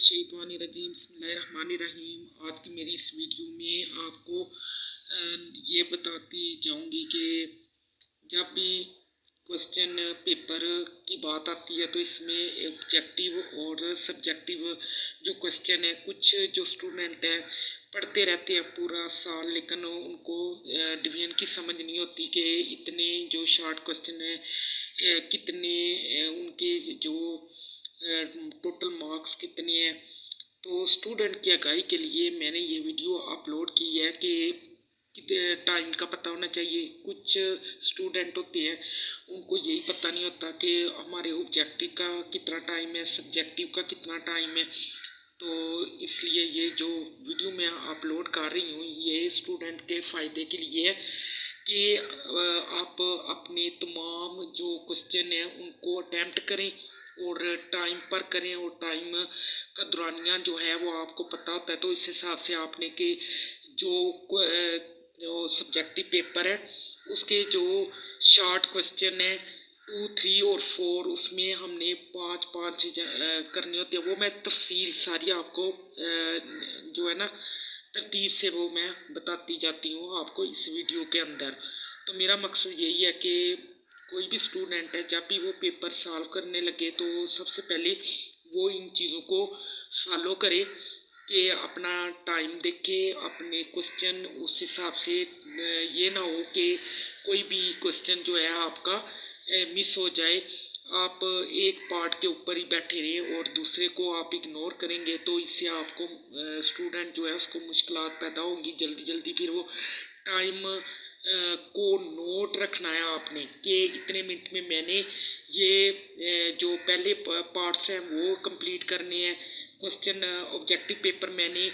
मिनशैतानिर्रजीम बिस्मिल्लाहिर्रहमानिर्रहीम। आज की मेरी इस वीडियो में आपको ये बताती जाऊंगी कि जब भी क्वेश्चन पेपर की बात आती है तो इसमें ऑब्जेक्टिव और सब्जेक्टिव जो क्वेश्चन है, कुछ जो स्टूडेंट हैं पढ़ते रहते हैं पूरा साल, लेकिन उनको डिवीजन की समझ नहीं होती कि इतने जो शॉर्ट क्वेश्चन है कितने उनके जो टोटल मार्क्स कितने हैं। तो स्टूडेंट की आगाही के लिए मैंने ये वीडियो अपलोड की है कि कितने टाइम का पता होना चाहिए। कुछ स्टूडेंट होते हैं उनको यही पता नहीं होता कि हमारे ऑब्जेक्टिव का कितना टाइम है, सब्जेक्टिव का कितना टाइम है। तो इसलिए ये जो वीडियो मैं अपलोड कर रही हूँ ये स्टूडेंट के फ़ायदे के लिए है कि आप अपने तमाम जो क्वेश्चन हैं उनको अटैम्प्ट करें और टाइम पर करें, और टाइम का दौरानिया जो है वो आपको पता होता है। तो इस हिसाब से आपने कि जो सब्जेक्टिव पेपर है उसके जो शॉर्ट क्वेश्चन है 2, 3 और 4 उसमें हमने 5 करने होते हैं। वो मैं तफसील सारी आपको जो है ना तरतीब से वो मैं बताती जाती हूँ आपको इस वीडियो के अंदर। तो मेरा मकसद यही है कि कोई भी स्टूडेंट है जब भी वो पेपर सॉल्व करने लगे तो सबसे पहले वो इन चीज़ों को फॉलो करे कि अपना टाइम देखे, अपने क्वेश्चन उस हिसाब से ये ना हो कि कोई भी क्वेश्चन जो है आपका मिस हो जाए। आप एक पार्ट के ऊपर ही बैठे रहे और दूसरे को आप इग्नोर करेंगे तो इससे आपको स्टूडेंट जो है उसको मुश्किलात पैदा होंगी जल्दी जल्दी। फिर वो टाइम को नोट रखना है आपने कि इतने मिनट में मैंने ये जो पहले पार्ट्स हैं वो कंप्लीट करने हैं। क्वेश्चन ऑब्जेक्टिव पेपर मैंने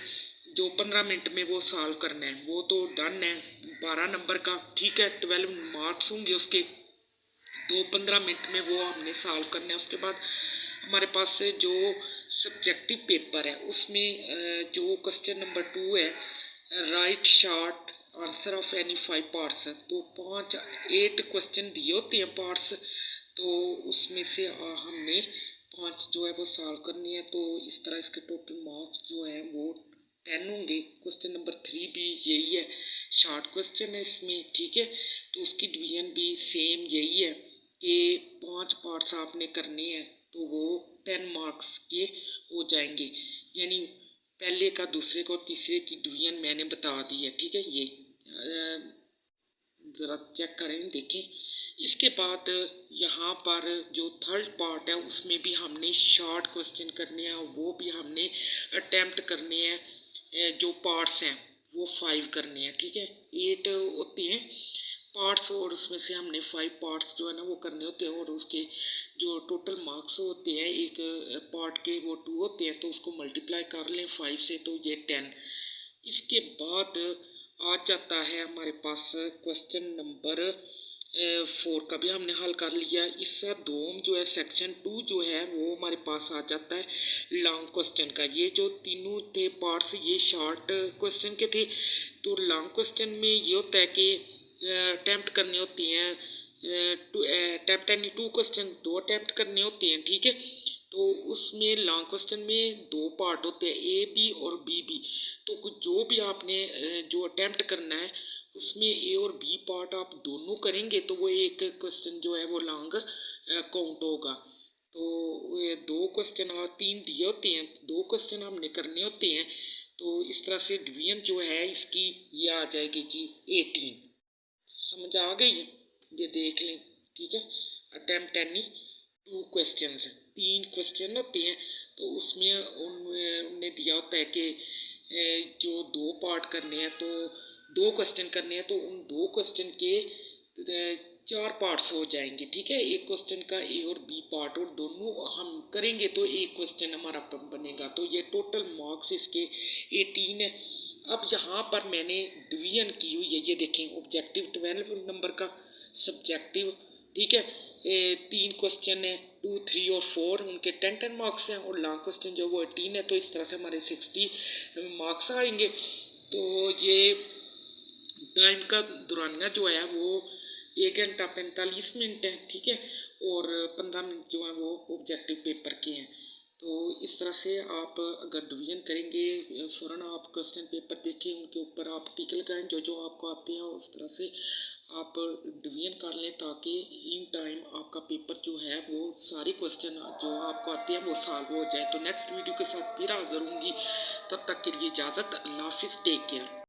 जो 15 मिनट में वो सॉल्व करना है वो तो डन है 12 नंबर का, ठीक है। 12 मार्क्स होंगे उसके, तो 15 मिनट में वो हमने सॉल्व करना है। उसके बाद हमारे पास जो सब्जेक्टिव पेपर है उसमें जो क्वेश्चन नंबर 2 है, right short answer of any 5 parts, तो 8 क्वेश्चन दिए होते हैं पार्ट्स, तो उसमें से हमने 5 जो है वो सॉल्व करनी है। तो इस तरह इसके टोटल मार्क्स जो हैं वो 10 होंगे। क्वेश्चन नंबर 3 भी यही है, शॉर्ट क्वेश्चन है इसमें, ठीक है। तो उसकी डिवीजन भी सेम यही है कि 5 पार्ट्स आपने करने हैं तो वो 10 मार्क्स के हो जाएंगे। यानी पहले का, दूसरे को, तीसरे की डिवीजन मैंने बता दी है, ठीक है। ये ज़रा चेक करें, देखें। इसके बाद यहाँ पर जो थर्ड पार्ट है उसमें भी हमने शॉर्ट क्वेश्चन करने हैं, वो भी हमने अटैम्प्ट करने हैं। जो पार्ट्स हैं वो 5 करने हैं, ठीक है। 8 होते हैं पार्ट्स और उसमें से हमने 5 पार्ट्स जो है ना वो करने होते हैं, और उसके जो टोटल मार्क्स होते हैं एक पार्ट के वो 2 होते हैं, तो उसको मल्टीप्लाई कर लें 5 से तो ये 10। इसके बाद आ जाता है हमारे पास क्वेश्चन नंबर 4 का भी हमने हल कर लिया। इसका दोम जो है सेक्शन 2 जो है वो हमारे पास आ जाता है लॉन्ग क्वेश्चन का। ये जो तीनों थे पार्ट्स ये शॉर्ट क्वेश्चन के थे। तो लॉन्ग क्वेश्चन में ये होता है कि अटैम्प्ट करने होती हैं अटैम्प्ट एनी 2 क्वेश्चन, 2 अटैम्प्ट करने होते हैं, ठीक है। तो उसमें लॉन्ग क्वेश्चन में 2 पार्ट होते हैं, ए बी और बी बी। तो जो भी आपने जो अटैम्प्ट करना है उसमें ए और बी पार्ट आप दोनों करेंगे तो वो एक क्वेश्चन जो है वो लॉन्ग काउंट होगा। तो ये 2 क्वेश्चन और 3 दिए होते हैं, 2 क्वेश्चन हमने करने होते हैं। तो इस तरह से डिवीजन जो है इसकी ये आ जाएगी जी 18। समझ आ गई है, ये देख लें, ठीक है। अटैम्प्ट एनी 2 क्वेश्चन, 3 क्वेश्चन होते हैं तो उसमें उनने दिया होता है कि जो 2 पार्ट करने हैं तो 2 क्वेश्चन करने हैं, तो उन 2 क्वेश्चन के 4 पार्ट्स हो जाएंगे, ठीक है। एक क्वेश्चन का ए और बी पार्ट, और दोनों हम करेंगे तो एक क्वेश्चन हमारा बनेगा। तो ये टोटल मार्क्स इसके 18 है। अब यहाँ पर मैंने डिवीजन की हुई है, ये देखें, ऑब्जेक्टिव 12 नंबर का, सब्जेक्टिव, ठीक है। 3 क्वेश्चन है 2, 3 और 4, उनके 10 मार्क्स हैं, और लॉन्ग क्वेश्चन जो वो 18 है। तो इस तरह से हमारे 60 मार्क्स आएंगे। तो ये टाइम का दौरानिया जो है वो 1 घंटा 45 मिनट है, ठीक है। और 15 मिनट जो है वो ऑब्जेक्टिव पेपर के हैं। तो इस तरह से आप अगर रिवीजन करेंगे, फ़ौरन आप क्वेश्चन पेपर देखें, उनके ऊपर आप टिक लगाएं जो जो आपको आते हैं, उस तरह से आप रिवीजन कर लें ताकि इन टाइम आपका पेपर जो है वो सारे क्वेश्चन जो आपको आते हैं वो सॉल्व हो जाए। तो नेक्स्ट वीडियो के साथ फिर हाज़िर होंगी, तब तक के लिए इजाज़त, अल्लाह हाफिज़, टेक केयर।